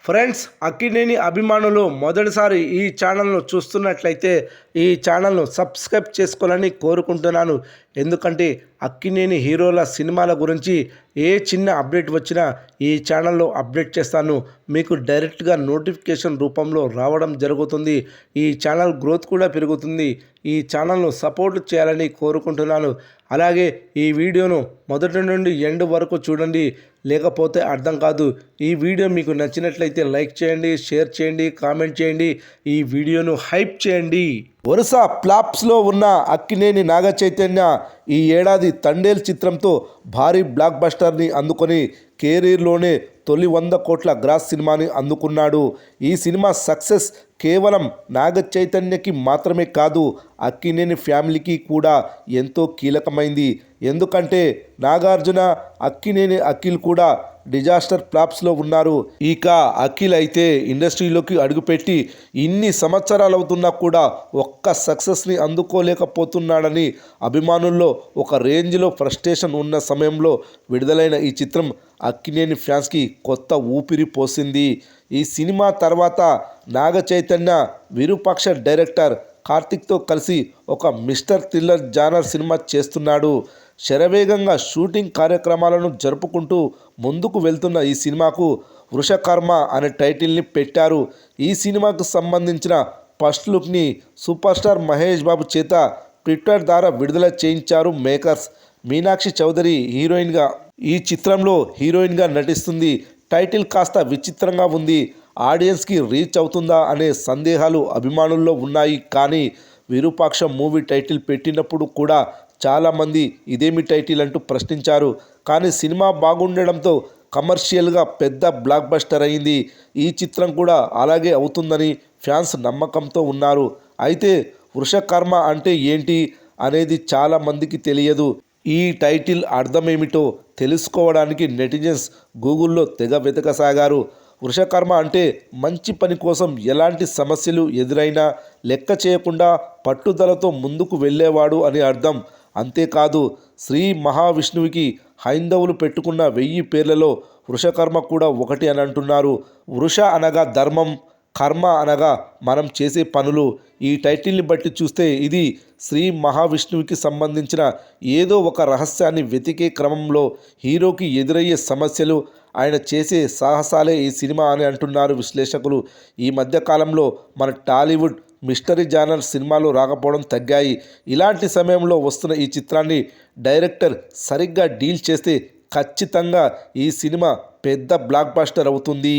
Friends, Akkineni అభిమానులు మొదటిసారి ఈ ఛానల్ను చూస్తున్నట్లయితే ఈ ఛానల్ను సబ్స్క్రైబ్ చేసుకోవాలని కోరుకుంటున్నాను. ఎందుకంటే అక్కినేని హీరోల సినిమాల గురించి ఏ చిన్న అప్డేట్ వచ్చినా ఈ ఛానల్లో అప్డేట్ చేస్తాను. మీకు డైరెక్ట్గా నోటిఫికేషన్ రూపంలో రావడం జరుగుతుంది. ఈ ఛానల్ గ్రోత్ కూడా పెరుగుతుంది. ఈ ఛానల్ను సపోర్ట్ చేయాలని కోరుకుంటున్నాను. అలాగే ఈ వీడియోను మొదటి నుండి ఎండ్ వరకు చూడండి, లేకపోతే అర్థం కాదు. ఈ వీడియో మీకు నచ్చినట్లయితే లైక్ చేయండి, షేర్ చేయండి, కామెంట్ చేయండి, ఈ వీడియోను హైప్ చేయండి. వరుస ఫ్లాప్స్లో ఉన్న అక్కినేని నాగ చైతన్య ఈ ఏడాది తండేల్ చిత్రంతో భారీ బ్లాక్ బస్టర్ని అందుకొని కెరీర్లోనే తొలి 100 కోట్ల గ్రాస్ సినిమాని అందుకున్నాడు. ఈ సినిమా సక్సెస్ కేవలం నాగ చైతన్యకి మాత్రమే కాదు, అక్కినేని ఫ్యామిలీకి కూడా ఎంతో కీలకమైంది. ఎందుకంటే నాగార్జున, అక్కినేని అఖిల్ కూడా డిజాస్టర్ ఫ్లాప్స్లో ఉన్నారు. ఇక అఖిల్ అయితే ఇండస్ట్రీలోకి అడుగుపెట్టి ఇన్ని సంవత్సరాలు అవుతున్నా కూడా ఒక్క సక్సెస్ని అందుకోలేకపోతున్నాడని అభిమానుల్లో ఒక రేంజ్లో ఫ్రస్ట్రేషన్ ఉన్న సమయంలో విడుదలైన ఈ చిత్రం అక్కినేని ఫ్యాన్స్కి కొత్త ఊపిరి పోసింది. ఈ సినిమా తర్వాత నాగ చైతన్య విరూపాక్ష డైరెక్టర్ కార్తిక్తో కలిసి ఒక మిస్టర్ థ్రిల్లర్ జానర్ సినిమా చేస్తున్నాడు. శరవేగంగా షూటింగ్ కార్యక్రమాలను జరుపుకుంటూ ముందుకు వెళ్తున్న ఈ సినిమాకు వృషకర్మ అనే టైటిల్ని పెట్టారు. ఈ సినిమాకు సంబంధించిన first లుక్ని super star Mahesh Babu చేత ట్విట్టర్ ద్వారా విడుదల చేయించారు మేకర్స్. మీనాక్షి చౌదరి హీరోయిన్గా ఈ చిత్రంలో హీరోయిన్గా నటిస్తుంది. టైటిల్ కాస్త విచిత్రంగా ఉంది. ఆడియన్స్కి రీచ్ అవుతుందా అనే సందేహాలు అభిమానుల్లో ఉన్నాయి. కానీ విరూపాక్ష మూవీ టైటిల్ పెట్టినప్పుడు కూడా చాలామంది ఇదేమి టైటిల్ అంటూ ప్రశ్నించారు. కానీ సినిమా బాగుండడంతో కమర్షియల్గా పెద్ద బ్లాక్ బస్టర్ అయింది. ఈ చిత్రం కూడా అలాగే అవుతుందని ఫ్యాన్స్ నమ్మకంతో ఉన్నారు. అయితే వృషకర్మ అంటే ఏంటి అనేది చాలామందికి తెలియదు. ఈ టైటిల్ అర్థమేమిటో తెలుసుకోవడానికి నెటిజన్స్ గూగుల్లో తెగ వెతకసాగారు. వృషకర్మ అంటే మంచి పని కోసం ఎలాంటి సమస్యలు ఎదురైనా లెక్క చేయకుండా పట్టుదలతో ముందుకు వెళ్ళేవాడు అని అర్థం. అంతేకాదు, శ్రీ మహావిష్ణువుకి హైందవులు పెట్టుకున్న 1000 పేర్లలో వృషకర్మ కూడా ఒకటి అని అంటున్నారు. వృష అనగా ధర్మం, కర్మ అనగా మనం చేసే పనులు. ఈ టైటిల్ని బట్టి చూస్తే ఇది శ్రీ మహావిష్ణువుకి సంబంధించిన ఏదో ఒక రహస్యాన్ని వెతికే క్రమంలో హీరోకి ఎదురయ్యే సమస్యలు, ఆయన చేసే సాహసాలే ఈ సినిమా అని అంటున్నారు విశ్లేషకులు. ఈ మధ్యకాలంలో మన టాలీవుడ్ మిస్టరీ జానర్ సినిమాలు రాకపోవడం తగ్గాయి. ఇలాంటి సమయంలో వస్తున్న ఈ చిత్రాన్ని డైరెక్టర్ సరిగ్గా డీల్ చేస్తే ఖచ్చితంగా ఈ సినిమా పెద్ద బ్లాక్ బస్టర్ అవుతుంది.